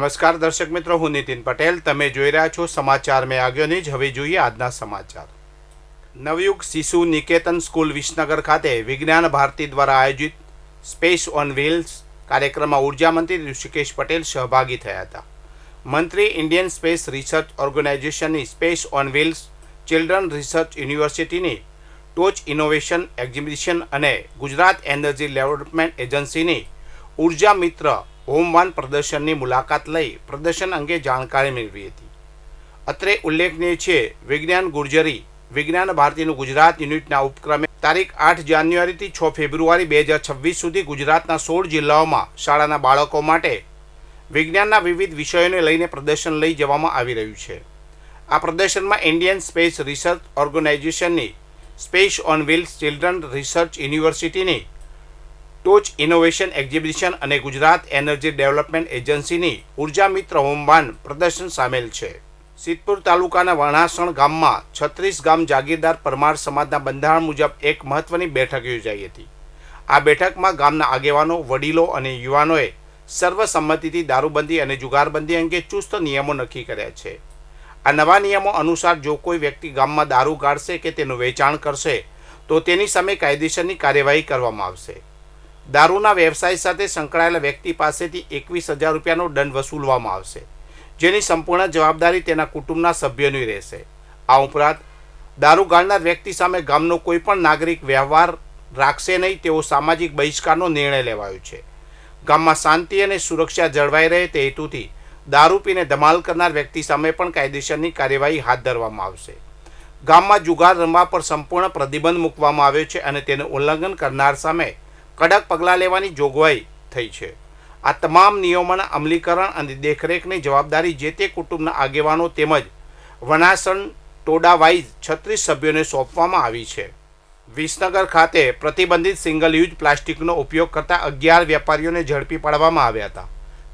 નમસ્કાર દર્શક મિત્રો, હું નીતિન પટેલ. તમે જોઈ રહ્યા છો સમાચાર મેં આગળની જ. હવે જોઈએ આજના સમાચાર. નવયુગ શિશુ નિકેતન સ્કૂલ વિસનગર ખાતે વિજ્ઞાન ભારતી દ્વારા આયોજિત સ્પેસ ઓન વ્હીલ્સ કાર્યક્રમમાં ઉર્જા મંત્રી ઋષિકેશ પટેલ સહભાગી થયા હતા. મંત્રી ઇન્ડિયન સ્પેસ રિસર્ચ ઓર્ગેનાઇઝેશનની space on wheels, children research યુનિવર્સિટીની ટોચ ઇનોવેશન એક્ઝિબિશન અને ગુજરાત એનર્જી ડેવલપમેન્ટ એજન્સીની ઉર્જા મિત્ર હોમ-1 પ્રદર્શનની મુલાકાત લઈ પ્રદર્શન અંગે જાણકારી મેળવી હતી. અત્રે ઉલ્લેખનીય છે, વિજ્ઞાન ગુર્જરી વિજ્ઞાન ભારતીનું ગુજરાત યુનિટના ઉપક્રમે તારીખ 8 જાન્યુઆરીથી 6 ફેબ્રુઆરી 2026 સુધી ગુજરાતના 16 જિલ્લાઓમાં શાળાના બાળકો માટે વિજ્ઞાનના વિવિધ વિષયોને લઈને પ્રદર્શન લઈ જવામાં આવી રહ્યું છે. આ પ્રદર્શનમાં ઇન્ડિયન સ્પેસ રિસર્ચ ઓર્ગેનાઇઝેશનની space on wheels, children research યુનિવર્સિટીની ટોચ ઇનોવેશન એક્ઝિબિશન અને ગુજરાત એનર્જી ડેવલપમેન્ટ એજન્સીની ઉર્જા મિત્ર હોમ-1 પ્રદર્શન સામેલ છે. સિદ્ધપુર તાલુકાના વણાસણ ગામમાં 36 ગામ જાગીરદાર પરમાર સમાજના બંધારણ મુજબ એક મહત્વની બેઠક યોજાઈ હતી. આ બેઠકમાં ગામના આગેવાનો, વડીલો અને યુવાનોએ સર્વસંમતિથી દારૂબંધી અને જુગારબંધી અંગે ચુસ્ત નિયમો નક્કી કર્યા છે. આ નવા નિયમો અનુસાર જો કોઈ વ્યક્તિ ગામમાં દારૂ ગાળશે કે તેનું વેચાણ કરશે તો તેની સામે કાયદેસરની કાર્યવાહી કરવામાં આવશે. દારૂના વ્યવસાય સાથે સંકળાયેલા વ્યક્તિ પાસેથી 21,000 રૂપિયાનો દંડ વસૂલવામાં આવશે, જેની સંપૂર્ણ જવાબદારી તેના કુટુંબના સભ્યોની રહેશે. આ ઉપરાંત દારૂ ગાળનાર વ્યક્તિ સામે ગામનો કોઈ પણ નાગરિક વ્યવહાર રાખશે નહીં તેવો સામાજિક બહિષ્કારનો નિર્ણય લેવાયો છે. ગામમાં શાંતિ અને સુરક્ષા જળવાઈ રહે તે હેતુથી દારૂ પીને ધમાલ કરનાર વ્યક્તિ સામે પણ કાયદેસરની કાર્યવાહી હાથ ધરવામાં આવશે. ગામમાં જુગાર રમવા પર સંપૂર્ણ પ્રતિબંધ મૂકવામાં આવ્યો છે અને તેનું ઉલ્લંઘન કરનાર સામે કડક પગલાં લેવાની જોગવાઈ થઈ છે. આ તમામ નિયમોના અમલીકરણ અને દેખરેખની જવાબદારી જે તે કુટુંબના આગેવાનો તેમજ વણાસણ ટોડા વાઇઝ 36 સભ્યોને સોંપવામાં આવી છે. વિસનગર ખાતે પ્રતિબંધિત સિંગલ યુઝ પ્લાસ્ટિકનો ઉપયોગ કરતા 11 વેપારીઓને ઝડપી પાડવામાં આવ્યા હતા.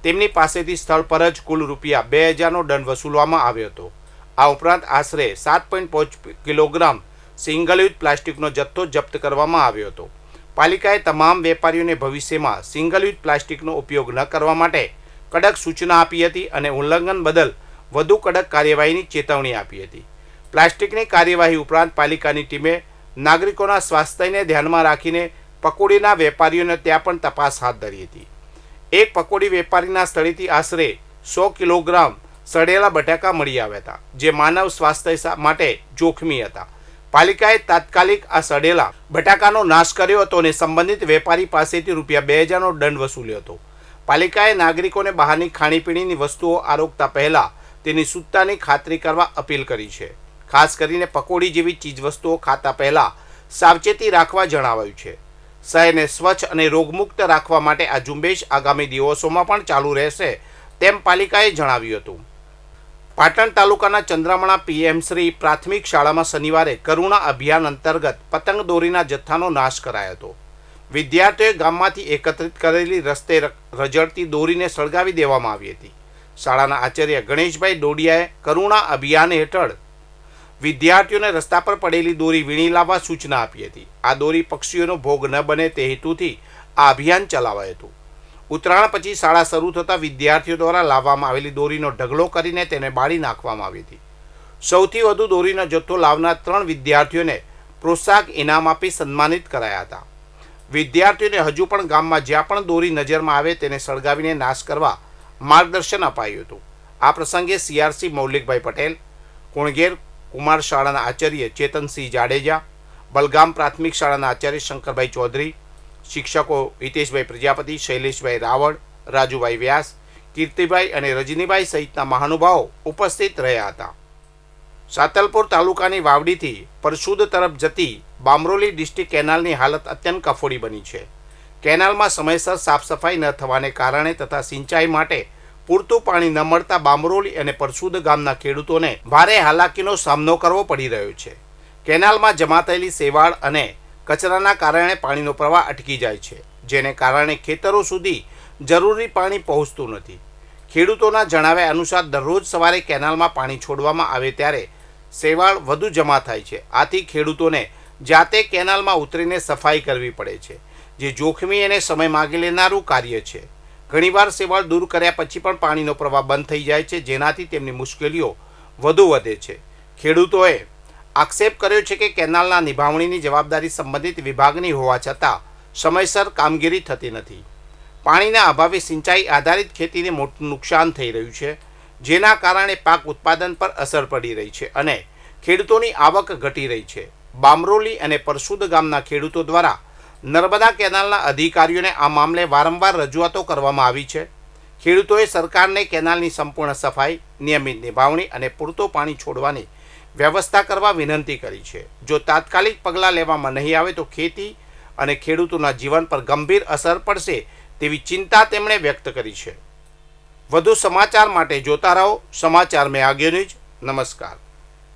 તેમની પાસેથી સ્થળ પર જ કુલ રૂપિયા 2,000નો દંડ વસૂલવામાં આવ્યો હતો. આ ઉપરાંત આશરે 7.5 કિલોગ્રામ સિંગલ યુઝ પ્લાસ્ટિકનો જથ્થો જપ્ત કરવામાં આવ્યો હતો. પાલિકાએ તમામ વેપારીઓને ભવિષ્યમાં સિંગલ યુઝ પ્લાસ્ટિકનો ઉપયોગ ન કરવા માટે કડક સૂચના આપી હતી અને ઉલ્લંઘન બદલ વધુ કડક કાર્યવાહીની ચેતવણી આપી હતી. પ્લાસ્ટિકની કાર્યવાહી ઉપરાંત પાલિકાની ટીમે નાગરિકોના સ્વાસ્થ્યને ધ્યાનમાં રાખીને પકોડીના વેપારીઓને ત્યાં પણ તપાસ હાથ ધરી હતી. એક પકોડી વેપારીના સ્થળેથી આશરે 100 કિલોગ્રામ સડેલા બટાકા મળી આવ્યા હતા, જે માનવ સ્વાસ્થ્ય માટે જોખમી હતા. પાલિકાએ તાત્કાલિક આ સડેલા બટાકાનો નાશ કર્યો હતો અને સંબંધિત વેપારી પાસેથી રૂપિયા 2,000નો દંડ વસૂલ્યો હતો. પાલિકાએ નાગરિકોને બહારની ખાણીપીણીની વસ્તુઓ આરોગતા પહેલા તેની શુદ્ધતાની ખાતરી કરવા અપીલ કરી છે. ખાસ કરીને પકોડી જેવી ચીજવસ્તુઓ ખાતા પહેલા સાવચેતી રાખવા જણાવાયું છે. શહેરને સ્વચ્છ અને રોગમુક્ત રાખવા માટે આ ઝુંબેશ આગામી દિવસોમાં પણ ચાલુ રહેશે તેમ પાલિકાએ જણાવ્યું હતું. પાટણ તાલુકાના ચંદ્રામણા પીએમશ્રી પ્રાથમિક શાળામાં શનિવારે કરુણા અભિયાન અંતર્ગત પતંગ દોરીના જથ્થાનો નાશ કરાયો હતો. વિદ્યાર્થીઓએ ગામમાંથી એકત્રિત કરેલી રસ્તે રજડતી દોરીને સળગાવી દેવામાં આવી હતી. શાળાના આચાર્ય ગણેશભાઈ ડોડિયાએ કરુણા અભિયાન હેઠળ વિદ્યાર્થીઓને રસ્તા પર પડેલી દોરી વીણી લાવવા સૂચના આપી હતી. આ દોરી પક્ષીઓનો ભોગ ન બને તે હેતુથી આ અભિયાન ચલાવાયું હતું. ઉત્તરાયણ પછી શાળા શરૂ થતાં વિદ્યાર્થીઓ દ્વારા લાવવામાં આવેલી દોરીનો ઢગલો કરીને તેને બાળી નાખવામાં આવી હતી. સૌથી વધુ દોરીનો જથ્થો લાવનાર 3 વિદ્યાર્થીઓને પ્રોત્સાહક ઇનામ આપી સન્માનિત કરાયા હતા. વિદ્યાર્થીઓને હજુ પણ ગામમાં જ્યાં પણ દોરી નજરમાં આવે તેને સળગાવીને નાશ કરવા માર્ગદર્શન અપાયું હતું. આ પ્રસંગે CRC મૌલિકભાઈ પટેલ, કુણગેર કુમાર શાળાના આચાર્ય ચેતનસિંહ જાડેજા, બલગામ પ્રાથમિક શાળાના આચાર્ય શંકરભાઈ ચૌધરી, શિક્ષકો હિતેશભાઈ પ્રજાપતિ, શૈલેષભાઈ રાવળ, રાજુભાઈ વ્યાસ, કીર્તિભાઈ અને રજનીભાઈ સહિતના મહાનુભાવો ઉપસ્થિત રહ્યા હતા. સાતલપુર તાલુકાની વાવડીથી પરશુદ તરફ જતી બામરોલી ડિસ્ટ્રિક્ટ કેનાલની હાલત અત્યંત કફોડી બની છે. કેનાલમાં સમયસર સાફ સફાઈ ન થવાને કારણે તથા સિંચાઈ માટે પૂરતું પાણી ન મળતા બામરોલી અને પરશુદ ગામના ખેડૂતોને ભારે હાલાકીનો સામનો કરવો પડી રહ્યો છે. કેનાલમાં જમા થયેલી સેવાળ અને કચરાના કારણે પાણીનો પ્રવાહ અટકી જાય છે, જેને કારણે ખેતરો સુધી જરૂરી પાણી પહોંચતું નથી. ખેડૂતોના જણાવ્યા અનુસાર દરરોજ સવારે કેનાલમાં પાણી છોડવામાં આવે ત્યારે સેવાળ વધુ જમા થાય છે. આથી ખેડૂતોને જાતે કેનાલમાં ઉતરીને સફાઈ કરવી પડે છે, જે જોખમી અને સમય માગી લેનારું કાર્ય છે. ઘણીવાર સેવાળ દૂર કર્યા પછી પણ પાણીનો પ્રવાહ બંધ થઈ જાય છે, જેનાથી તેમની મુશ્કેલીઓ વધુ વધે છે. ખેડૂતોએ આક્ષેપ કર્યો છે કે કેનાલના નિભાવણીની જવાબદારી સંબંધિત વિભાગની હોવા છતાં સમયસર કામગીરી થતી નથી. પાણીના અભાવે સિંચાઈ આધારિત ખેતીને મોટું નુકસાન થઈ રહ્યું છે, જેના કારણે પાક ઉત્પાદન પર અસર પડી રહી છે અને ખેડૂતોની આવક ઘટી રહી છે. બામરોલી અને પરસુદ ગામના ખેડૂતો દ્વારા નર્મદા કેનાલના અધિકારીઓને આ મામલે વારંવાર રજૂઆતો કરવામાં આવી છે. ખેડૂતોએ સરકારને કેનાલની સંપૂર્ણ સફાઈ, નિયમિત નિભાવણી અને પૂરતું પાણી છોડવાની વ્યવસ્થા કરવા વિનંતી કરી છે. જો તાત્કાલિક પગલાં લેવામાં નહીં આવે તો ખેતી અને ખેડૂતોના જીવન પર ગંભીર અસર પડશે તેવી ચિંતા તેમણે વ્યક્ત કરી છે. વધુ સમાચાર માટે જોતા રહો સમાચાર મેં આગળ ન્યૂઝ. નમસ્કાર.